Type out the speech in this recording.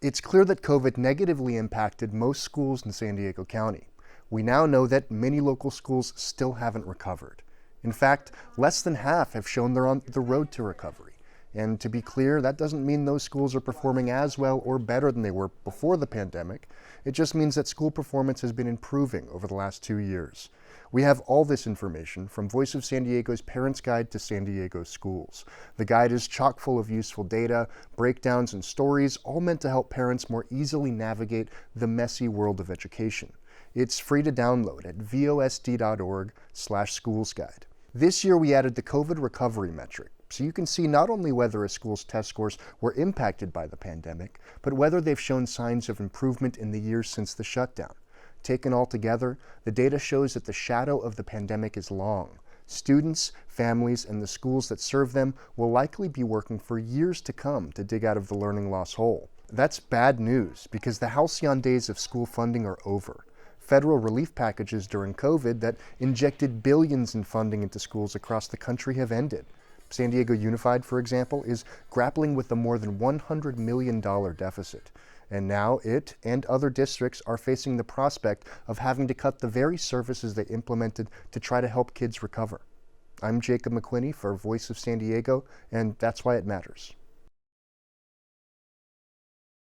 It's clear that COVID negatively impacted most schools in San Diego County. We now know that many local schools still haven't recovered. In fact, less than half have shown they're on the road to recovery. And to be clear, that doesn't mean those schools are performing as well or better than they were before the pandemic. It just means that school performance has been improving over the last 2 years. We have all this information from Voice of San Diego's Parents Guide to San Diego Schools. The guide is chock full of useful data, breakdowns, and stories, all meant to help parents more easily navigate the messy world of education. It's free to download at vosd.org/schoolsguide. This year we added the COVID recovery metric, so you can see not only whether a school's test scores were impacted by the pandemic, but whether they've shown signs of improvement in the years since the shutdown. Taken all together, the data shows that the shadow of the pandemic is long. Students, families, and the schools that serve them will likely be working for years to come to dig out of the learning loss hole. That's bad news because the halcyon days of school funding are over. Federal relief packages during COVID that injected billions in funding into schools across the country have ended. San Diego Unified, for example, is grappling with a more than $100 million deficit. And now it and other districts are facing the prospect of having to cut the very services they implemented to try to help kids recover. I'm Jacob McQuinney for Voice of San Diego, and that's why it matters.